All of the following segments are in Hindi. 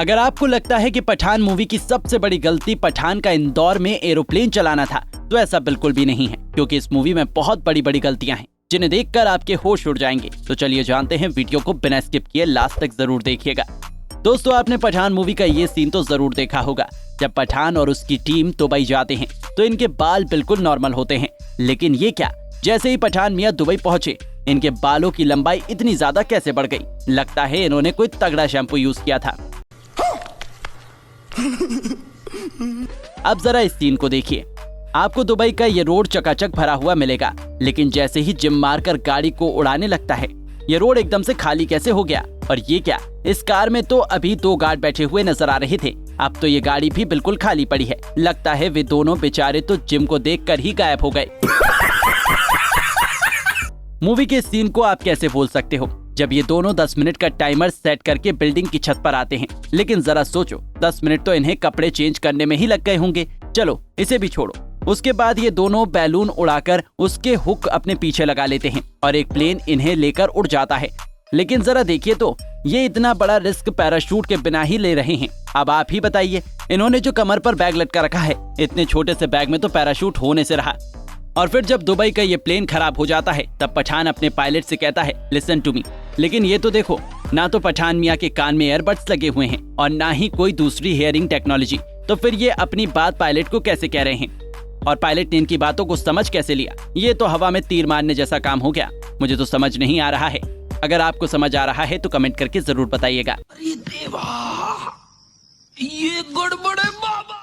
अगर आपको लगता है कि पठान मूवी की सबसे बड़ी गलती पठान का इंदौर में एरोप्लेन चलाना था, तो ऐसा बिल्कुल भी नहीं है, क्योंकि इस मूवी में बहुत बड़ी बड़ी गलतियां हैं जिन्हें देखकर आपके होश उड़ जाएंगे। तो चलिए जानते हैं, वीडियो को बिना स्किप किए लास्ट तक जरूर देखिएगा। दोस्तों, आपने पठान मूवी का ये सीन तो जरूर देखा होगा। जब पठान और उसकी टीम दुबई जाते हैं तो इनके बाल बिल्कुल नॉर्मल होते हैं, लेकिन ये क्या, जैसे ही पठान मियां दुबई पहुंचे इनके बालों की लंबाई इतनी ज्यादा कैसे बढ़ गई? लगता है इन्होंने कोई तगड़ा शैम्पू यूज किया था। अब जरा इस सीन को देखिए। आपको दुबई का ये रोड चकाचक भरा हुआ मिलेगा, लेकिन जैसे ही जिम मारकर गाड़ी को उड़ाने लगता है, ये रोड एकदम से खाली कैसे हो गया? और ये क्या, इस कार में तो अभी 2 गार्ड बैठे हुए नजर आ रहे थे, अब तो ये गाड़ी भी बिल्कुल खाली पड़ी है। लगता है वे दोनों बेचारे तो जिम को देखकर ही गायब हो गए। मूवी के सीन को आप कैसे भूल सकते हो, जब ये दोनों 10 मिनट का टाइमर सेट करके बिल्डिंग की छत पर आते हैं। लेकिन जरा सोचो, 10 मिनट तो इन्हें कपड़े चेंज करने में ही लग गए होंगे। चलो इसे भी छोड़ो। उसके बाद ये दोनों बैलून उड़ाकर उसके हुक अपने पीछे लगा लेते हैं और एक प्लेन इन्हें लेकर उड़ जाता है। लेकिन जरा देखिए तो, ये इतना बड़ा रिस्क पैराशूट के बिना ही ले रहे हैं। अब आप ही बताइए, इन्होंने जो कमर पर बैग लटका रखा है, इतने छोटे से बैग में तो पैराशूट होने से रहा। और फिर जब दुबई का ये प्लेन खराब हो जाता है, तब पठान अपने पायलट से कहता है, लिसन टू मी। लेकिन ये तो देखो, ना तो पठान मियां के कान में एयरबड्स लगे हुए हैं और ना ही कोई दूसरी हियरिंग टेक्नोलॉजी। तो फिर ये अपनी बात पायलट को कैसे कह रहे हैं? और पायलट ने इनकी बातों को समझ कैसे लिया? ये तो हवा में तीर मारने जैसा काम हो गया। मुझे तो समझ नहीं आ रहा है। अगर आपको समझ आ रहा है तो कमेंट करके जरूर बताइएगा। अरे देवा, ये गड़बड़ है बाबा।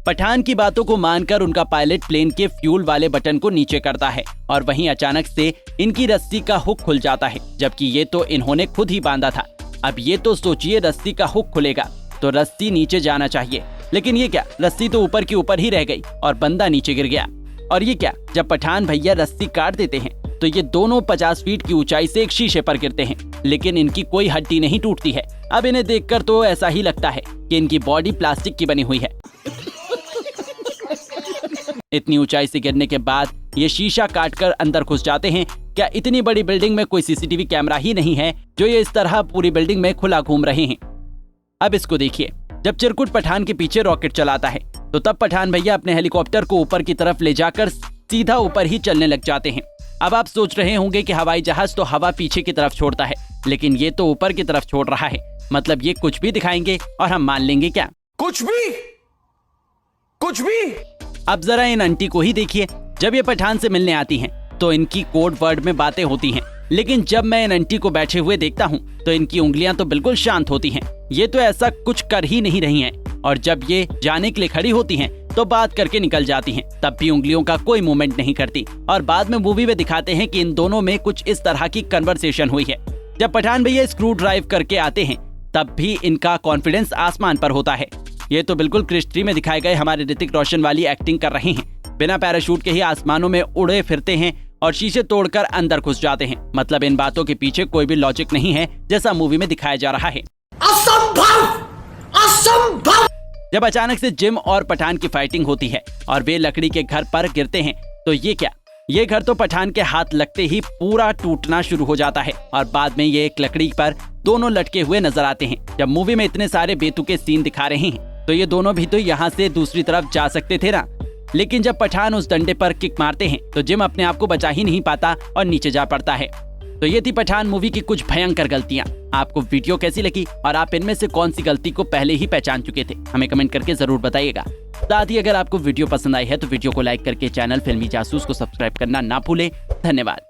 पठान की बातों को मानकर उनका पायलट प्लेन के फ्यूल वाले बटन को नीचे करता है और वहीं अचानक से इनकी रस्सी का हुक खुल जाता है, जबकि ये तो इन्होंने खुद ही बांधा था। अब ये तो सोचिए, रस्सी का हुक खुलेगा तो रस्सी नीचे जाना चाहिए, लेकिन ये क्या, रस्सी तो ऊपर की ऊपर ही रह गई और बंदा नीचे गिर गया। और ये क्या, जब पठान भैया रस्सी काट देते हैं तो ये दोनों 50 फीट की ऊंचाई से एक शीशे पर गिरते हैं, लेकिन इनकी कोई हड्डी नहीं टूटती है। अब इन्हें देखकर तो ऐसा ही लगता है कि इनकी बॉडी प्लास्टिक की बनी हुई है। इतनी ऊंचाई से गिरने के बाद ये शीशा काटकर अंदर घुस जाते हैं। क्या इतनी बड़ी बिल्डिंग में कोई सीसीटीवी कैमरा ही नहीं है जो ये इस तरह पूरी बिल्डिंग में खुला घूम रहे हैं? अब इसको देखिए, जब चिरकुट पठान के पीछे रॉकेट चलाता है तो तब पठान भैया अपने हेलीकॉप्टर को ऊपर की तरफ ले जाकर सीधा ऊपर ही चलने लग जाते हैं। अब आप सोच रहे होंगे कि हवाई जहाज तो हवा पीछे की तरफ छोड़ता है, लेकिन ये तो ऊपर की तरफ छोड़ रहा है। मतलब ये कुछ भी दिखाएंगे और हम मान लेंगे क्या? कुछ भी। अब जरा इन आंटी को ही देखिए। जब ये पठान से मिलने आती हैं तो इनकी कोड वर्ड में बातें होती हैं, लेकिन जब मैं इन आंटी को बैठे हुए देखता हूँ तो इनकी उंगलियां तो बिल्कुल शांत होती हैं। ये तो ऐसा कुछ कर ही नहीं रही हैं। और जब ये जाने के लिए खड़ी होती हैं तो बात करके निकल जाती हैं, तब भी उंगलियों का कोई मूवमेंट नहीं करती। और बाद में मूवी में दिखाते हैं कि इन दोनों में कुछ इस तरह की कन्वर्सेशन हुई है। जब पठान भैया स्क्रू ड्राइव करके आते हैं तब भी इनका कॉन्फिडेंस आसमान पर होता है। ये तो बिल्कुल क्रिश 3 में दिखाए गए हमारे ऋतिक रोशन वाली एक्टिंग कर रहे हैं। बिना पैराशूट के ही आसमानों में उड़े फिरते हैं और शीशे तोड़कर अंदर घुस जाते हैं। मतलब इन बातों के पीछे कोई भी लॉजिक नहीं है, जैसा मूवी में दिखाया जा रहा है। असंभव! जब अचानक से जिम और पठान की फाइटिंग होती है और वे लकड़ी के घर पर गिरते हैं, तो ये क्या, ये घर तो पठान के हाथ लगते ही पूरा टूटना शुरू हो जाता है और बाद में ये एक लकड़ी पर दोनों लटके हुए नजर आते हैं। जब मूवी में इतने सारे बेतुके सीन दिखा रहे हैं तो ये दोनों भी तो यहाँ से दूसरी तरफ जा सकते थे ना। लेकिन जब पठान उस डंडे पर किक मारते हैं तो जिम अपने आप को बचा ही नहीं पाता और नीचे जा पड़ता है। तो ये थी पठान मूवी की कुछ भयंकर गलतियां। आपको वीडियो कैसी लगी और आप इनमें से कौन सी गलती को पहले ही पहचान चुके थे? हमें कमेंट करके जरूर बताइएगा। साथ ही अगर आपको वीडियो पसंद आई है तो वीडियो को लाइक करके चैनल फिल्मी जासूस को सब्सक्राइब करना ना भूलें। धन्यवाद।